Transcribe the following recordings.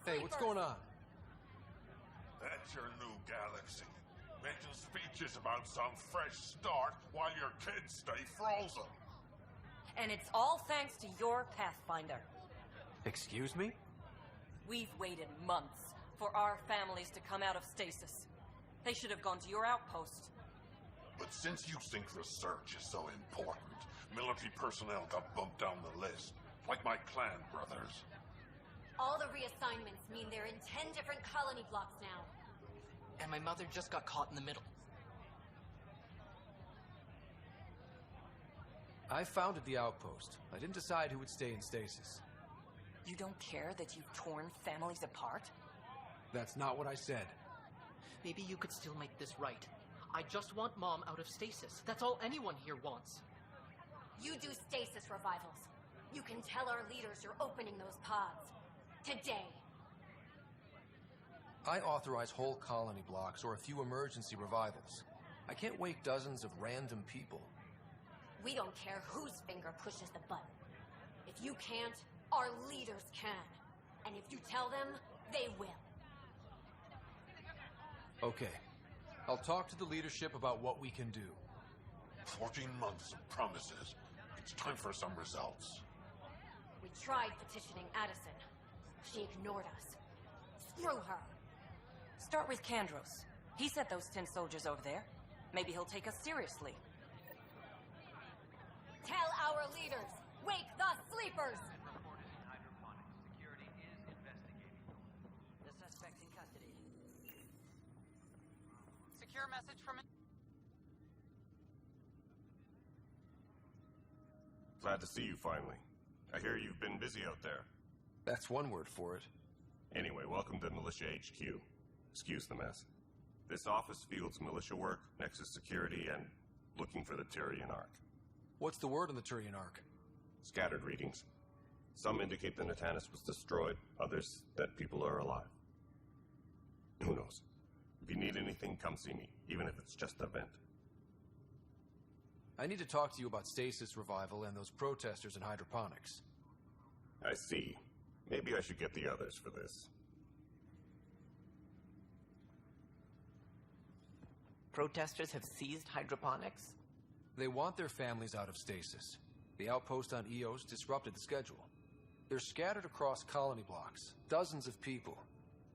Hey, what's going on? That's your new galaxy. Making speeches about some fresh start while your kids stay frozen. And it's all thanks to your Pathfinder. Excuse me? We've waited months for our families to come out of stasis. They should have gone to your outpost. But since you think research is so important, military personnel got bumped down the list. Like my clan brothers. All the reassignments mean they're in 10 different colony blocks now. And my mother just got caught in the middle. I founded the outpost. I didn't decide who would stay in stasis. You don't care that you've torn families apart? That's not what I said. Maybe you could still make this right. I just want Mom out of stasis. That's all anyone here wants. You do stasis revivals. You can tell our leaders you're opening those pods. Today. I authorize whole colony blocks or a few emergency revivals. I can't wake dozens of random people. We don't care whose finger pushes the button. If you can't, our leaders can. And if you tell them, they will. Okay. I'll talk to the leadership about what we can do. 14 months of promises. It's time for some results. We tried petitioning Addison. She ignored us. Screw her. Start with Kandros. He sent those 10 soldiers over there. Maybe he'll take us seriously. Tell our leaders, wake the sleepers! The suspect in custody. Secure message from... Glad to see you finally. I hear you've been busy out there. That's one word for it. Anyway, welcome to Militia HQ. Excuse the mess. This office fields militia work, Nexus security, and looking for the Tyrian Ark. What's the word on the Tyrian Ark? Scattered readings. Some indicate the Natanus was destroyed, others that people are alive. Who knows? If you need anything, come see me, even if it's just a vent. I need to talk to you about stasis revival and those protesters in hydroponics. I see. Maybe I should get the others for this. Protesters have seized hydroponics? They want their families out of stasis. The outpost on Eos disrupted the schedule. They're scattered across colony blocks, dozens of people.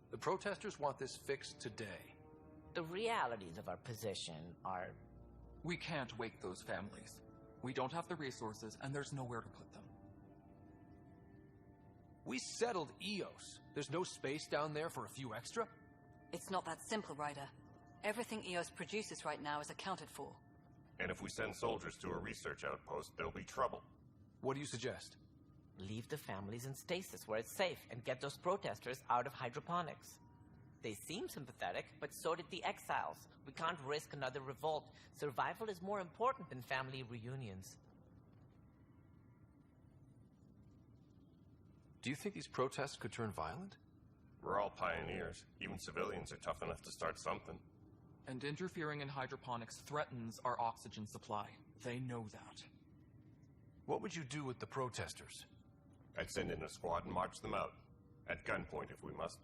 The protesters want this fixed today. The realities of our position are... We can't wake those families. We don't have the resources, and there's nowhere to put them. We settled Eos. There's no space down there for a few extra? It's not that simple, Ryder. Everything Eos produces right now is accounted for. And if we send soldiers to a research outpost, there'll be trouble. What do you suggest? Leave the families in stasis where it's safe and get those protesters out of hydroponics. They seem sympathetic, but so did the exiles. We can't risk another revolt. Survival is more important than family reunions. Do you think these protests could turn violent? We're all pioneers. Even civilians are tough enough to start something. And interfering in hydroponics threatens our oxygen supply. They know that. What would you do with the protesters? I'd send in a squad and march them out. At gunpoint if we must.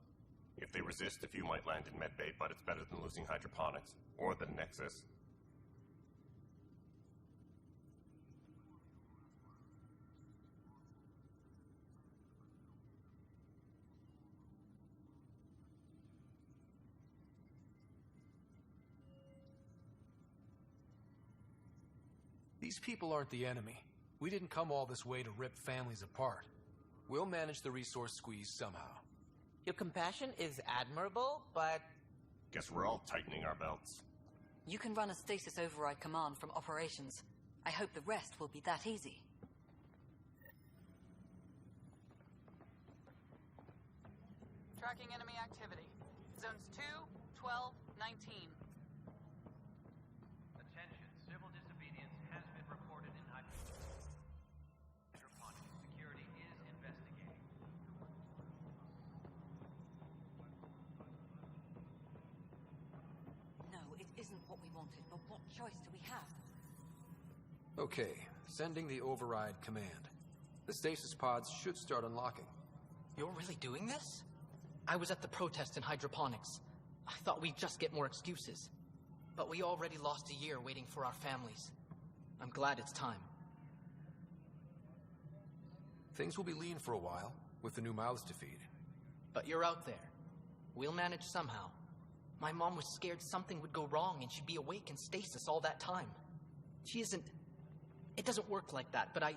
If they resist, a few might land in medbay, but it's better than losing hydroponics. Or the Nexus. These people aren't the enemy. We didn't come all this way to rip families apart. We'll manage the resource squeeze somehow. Your compassion is admirable, but... Guess we're all tightening our belts. You can run a stasis override command from operations. I hope the rest will be that easy. Tracking enemy activity. Zones 2, 12, 19. Attention, civil disobedience has been reported in hydroponics. Security is investigating. No, it isn't what we wanted, but what choice do we have? Okay, sending the override command. The stasis pods should start unlocking. You're really doing this? I was at the protest in hydroponics. I thought we'd just get more excuses. But we already lost a year waiting for our families. I'm glad it's time. Things will be lean for a while, with the new mouths to feed. But you're out there. We'll manage somehow. My mom was scared something would go wrong and she'd be awake in stasis all that time. She isn't... It doesn't work like that, but I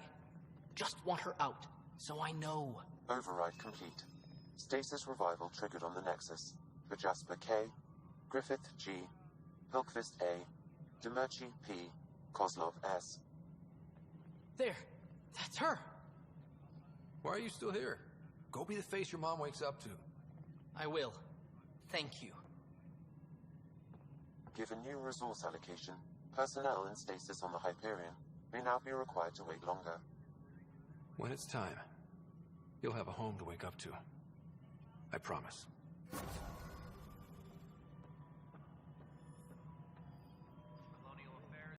just want her out, so I know. Override complete. Stasis revival triggered on the Nexus. For Jasper K, Griffith G, Hilkvist A, Demerchi P, Kozlov S. There! That's her! Why are you still here? Go be the face your mom wakes up to. I will. Thank you. Given new resource allocation, personnel in stasis on the Hyperion may now be required to wait longer. When it's time, you'll have a home to wake up to. I promise.